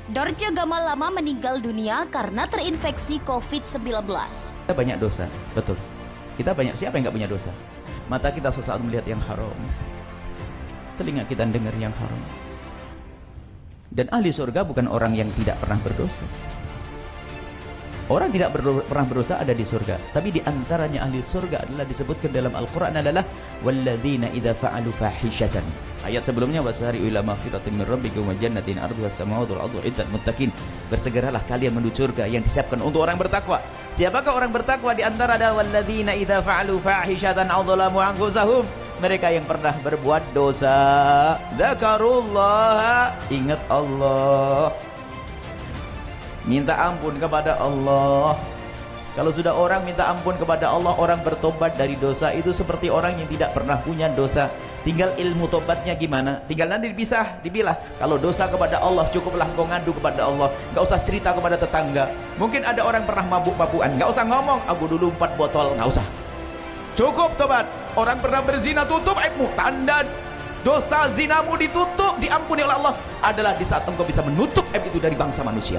Dorce Gamalama meninggal dunia karena terinfeksi COVID-19. Kita banyak dosa, betul. Kita banyak, siapa yang nggak punya dosa? Mata kita sesaat melihat yang haram, telinga kita dengar yang haram. Dan ahli surga bukan orang yang tidak pernah berdosa. Orang tidak pernah berdosa ada di surga. Tapi di antaranya ahli surga adalah disebutkan dalam Al-Quran adalah walladzina idza fa'alu fahishatan. Ayat sebelumnya wasari'u ila maghfiratin min rabbikum wa jannatin arduha as-samawati wal ardu iddat muttaqin. Bersegeralah kalian menuju surga yang disiapkan untuk orang bertakwa. Siapakah orang bertakwa? Di antara adalah walladzina idza fa'alu fahishatan aw dzalamu anfusahum. Mereka yang pernah berbuat dosa, dzakarullah, ingat Allah, minta ampun kepada Allah. Kalau sudah orang minta ampun kepada Allah, orang bertobat dari dosa, itu seperti orang yang tidak pernah punya dosa. Tinggal ilmu tobatnya gimana, tinggal nanti dibilah. Kalau dosa kepada Allah, cukuplah kau ngadu kepada Allah, nggak usah cerita kepada tetangga. Mungkin ada orang pernah mabuk-mabukan, nggak usah ngomong aku dulu 4 botol, nggak usah, cukup tobat. Orang pernah berzina, tutup aibmu. Tanda dosa zinamu ditutup, diampuni oleh Allah adalah di saat engkau bisa menutup aib itu dari bangsa manusia.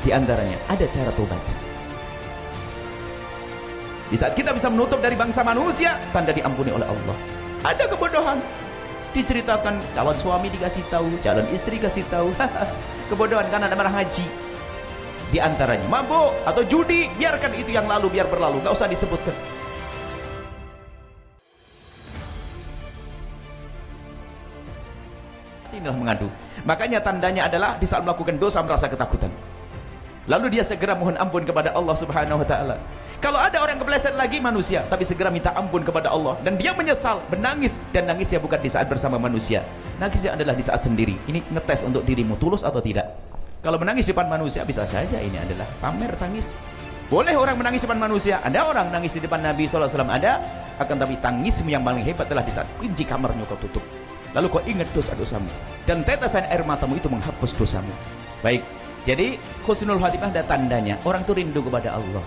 Di antaranya ada cara tobat. Di saat kita bisa menutup dari bangsa manusia, tanda diampuni oleh Allah. Ada kebodohan, diceritakan calon suami dikasih tahu, calon istri kasih tahu. Kebodohan karena ada marah haji. Di antaranya mabuk atau judi, biarkan itu yang lalu biar berlalu, nggak usah disebutkan. Inilah mengadu. Makanya tandanya adalah di saat melakukan dosa merasa ketakutan. Lalu dia segera mohon ampun kepada Allah Subhanahu wa taala. Kalau ada orang kepleset lagi manusia, tapi segera minta ampun kepada Allah dan dia menyesal, menangis, dan nangisnya bukan di saat bersama manusia. Nangisnya adalah di saat sendiri. Ini ngetes untuk dirimu tulus atau tidak. Kalau menangis di depan manusia bisa saja ini adalah pamer tangis. Boleh orang menangis di depan manusia. Ada orang nangis di depan Nabi SAW, ada. Akan tapi tangismu yang paling hebat adalah di saat kunci kamarnya kau tutup. Lalu kau ingat dosa-dosamu. Dan tetesan air matamu itu menghapus dosamu. Baik. Jadi husnul khatimah ada tandanya. Orang itu rindu kepada Allah.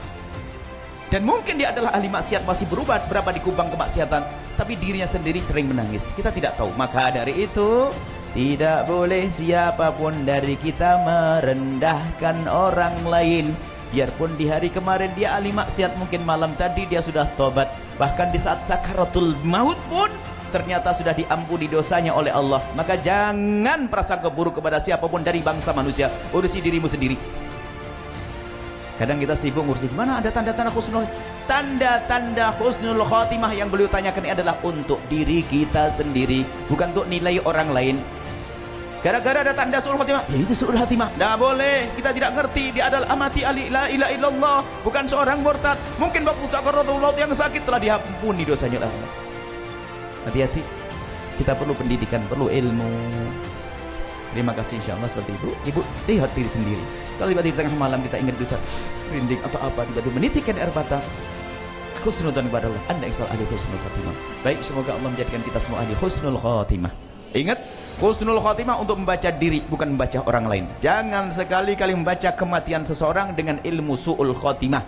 Dan mungkin dia adalah ahli maksiat, masih berapa di kubang kemaksiatan, tapi dirinya sendiri sering menangis. Kita tidak tahu. Maka dari itu tidak boleh siapapun dari kita merendahkan orang lain. Biarpun di hari kemarin dia ahli maksiat, mungkin malam tadi dia sudah tobat. Bahkan di saat sakaratul maut pun ternyata sudah diampuni dosanya oleh Allah. Maka jangan prasangka buruk kepada siapapun dari bangsa manusia. Urusi dirimu sendiri. Kadang kita sibuk ngurusin mana ada tanda-tanda husnul. Tanda-tanda husnul khatimah yang beliau tanyakan ini adalah untuk diri kita sendiri, bukan untuk nilai orang lain. Gara-gara ada tanda su'ul khatimah, ya itu su'ul khatimah. Tidak boleh, kita tidak ngerti dia adalah amati ali la ilaha illallah, bukan seorang murtad. Mungkin waktu sakaratul maut yang sakit telah diampuni dosanya oleh Allah. Hati-hati, kita perlu pendidikan, perlu ilmu. Terima kasih, insyaallah seperti itu. Ibu lihat diri sendiri. Kalau tiba-tiba di tengah malam kita ingat dosa, rinding atau apa, tiba-tiba menitikkan air mata, husnudzan kepada Allah, Anda insya Allah ahli husnul khatimah. Baik, semoga Allah menjadikan kita semua ahli husnul khatimah. Ingat, husnul khatimah untuk membaca diri, bukan membaca orang lain. Jangan sekali-kali membaca kematian seseorang dengan ilmu su'ul khatimah.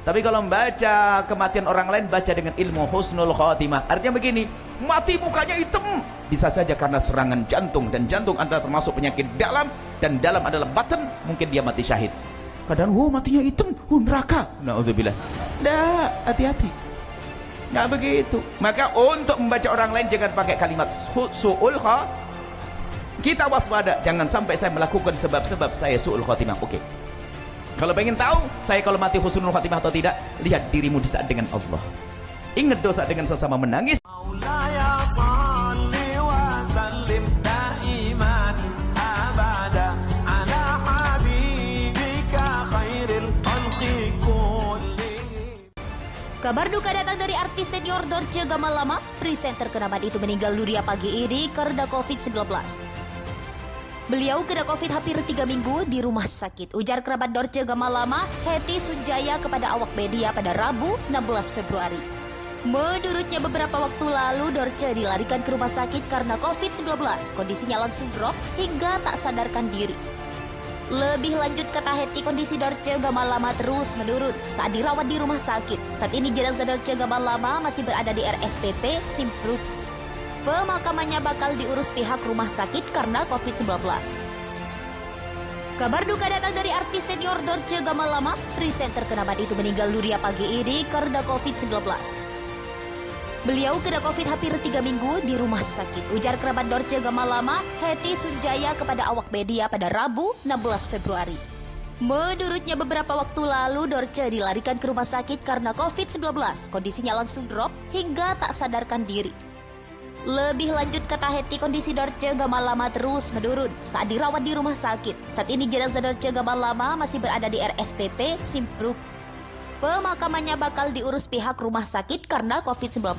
Tapi kalau membaca kematian orang lain, baca dengan ilmu husnul khatimah. Artinya begini, mati mukanya hitam, bisa saja karena serangan jantung, dan jantung adalah termasuk penyakit dalam, dan dalam adalah batin, mungkin dia mati syahid. Kadang, matinya hitam, neraka. Na'udzubillah. Dah, hati-hati. Nggak begitu. Maka untuk membaca orang lain jangan pakai kalimat su'ul khatimah. Kita waspada, jangan sampai saya melakukan sebab-sebab saya su'ul khatimah. Oke. Kalau pengen tahu saya kalau mati husnul khatimah atau tidak, lihat dirimu di saat dengan Allah. Ingat dosa dengan sesama menangis. Kabar duka datang dari artis senior Dorce Gamalama. Presenter kenamaan itu meninggal dunia pagi ini karena COVID-19. Beliau kena COVID hampir 3 minggu di rumah sakit. Ujar kerabat Dorce Gamalama, Hetty Sunjaya kepada awak media pada Rabu 16 Februari. Menurutnya beberapa waktu lalu Dorce dilarikan ke rumah sakit karena COVID-19. Kondisinya langsung drop hingga tak sadarkan diri. Lebih lanjut kata Hetty, kondisi Dorce Gamalama terus menurun saat dirawat di rumah sakit. Saat ini jenazah Dorce Gamalama masih berada di RSPP Simpruk. Pemakamannya bakal diurus pihak rumah sakit karena COVID-19. Kabar duka datang dari artis senior Dorce Gamalama. Presenter kenamaan itu meninggal dunia pagi ini karena COVID-19. Beliau kena COVID hampir 3 minggu di rumah sakit, ujar kerabat Dorce Gamalama, Hetty Sunjaya kepada awak media pada Rabu 16 Februari. Menurutnya beberapa waktu lalu Dorce dilarikan ke rumah sakit karena COVID-19. Kondisinya langsung drop hingga tak sadarkan diri. Lebih lanjut kata Hetty, kondisi Dorce Gamalama terus menurun saat dirawat di rumah sakit. Saat ini jenazah Dorce Gamalama masih berada di RSPP Simpruk. Pemakamannya bakal diurus pihak rumah sakit karena COVID-19.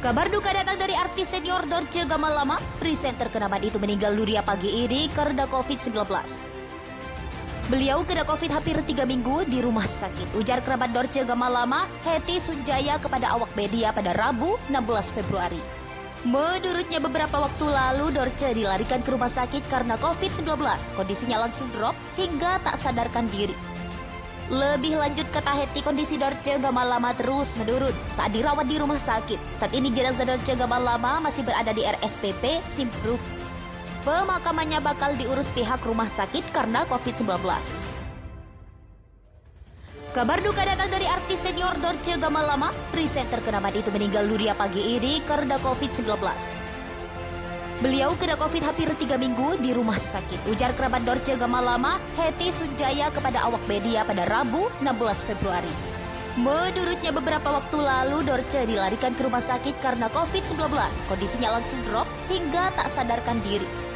Kabar duka datang dari artis senior Dorce Gamalama. Presenter kenamaan itu meninggal dunia pagi ini karena COVID-19. Beliau kena COVID hampir 3 minggu di rumah sakit, ujar kerabat Dorce Gamalama, Hetty Sunjaya kepada awak media pada Rabu 16 Februari. Menurutnya beberapa waktu lalu Dorce dilarikan ke rumah sakit karena COVID-19. Kondisinya langsung drop hingga tak sadarkan diri. Lebih lanjut kata Hetty, kondisi Dorce Gamalama terus menurun saat dirawat di rumah sakit. Saat ini jenazah Dorce Gamalama masih berada di RSPP Simpruk. Pemakamannya bakal diurus pihak rumah sakit karena COVID-19. Kabar duka datang dari artis senior Dorce Gamalama. Presenter kenamaan itu meninggal dunia pagi ini karena COVID-19. Beliau kena COVID hampir 3 minggu di rumah sakit, ujar kerabat Dorce Gamalama, Hetty Sunjaya kepada awak media pada Rabu 16 Februari. Menurutnya beberapa waktu lalu Dorce dilarikan ke rumah sakit karena COVID-19. Kondisinya langsung drop hingga tak sadarkan diri.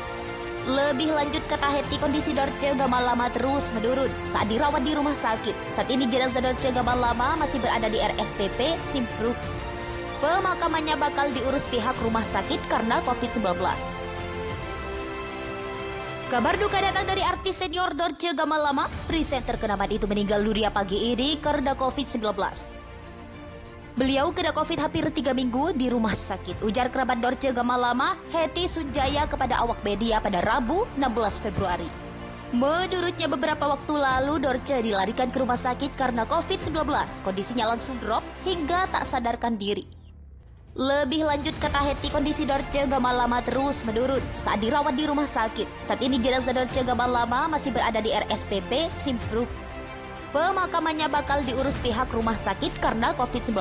Lebih lanjut kata Hetty, kondisi Dorce Gamalama terus menurun saat dirawat di rumah sakit. Saat ini jenazah Dorce Gamalama masih berada di RSPP Simpruk. Pemakamannya bakal diurus pihak rumah sakit karena COVID-19. Kabar duka datang dari artis senior Dorce Gamalama. Presenter kenamaan itu meninggal dunia pagi ini karena COVID-19. Beliau kena COVID hampir 3 minggu di rumah sakit, ujar kerabat Dorce Gamalama, Hetty Sunjaya kepada awak media pada Rabu 16 Februari. Menurutnya beberapa waktu lalu Dorce dilarikan ke rumah sakit karena COVID-19. Kondisinya langsung drop hingga tak sadarkan diri. Lebih lanjut kata Hetty, kondisi Dorce Gamalama terus menurun saat dirawat di rumah sakit. Saat ini jenazah Dorce Gamalama masih berada di RSPP Simpruk. Pemakamannya bakal diurus pihak rumah sakit karena COVID-19.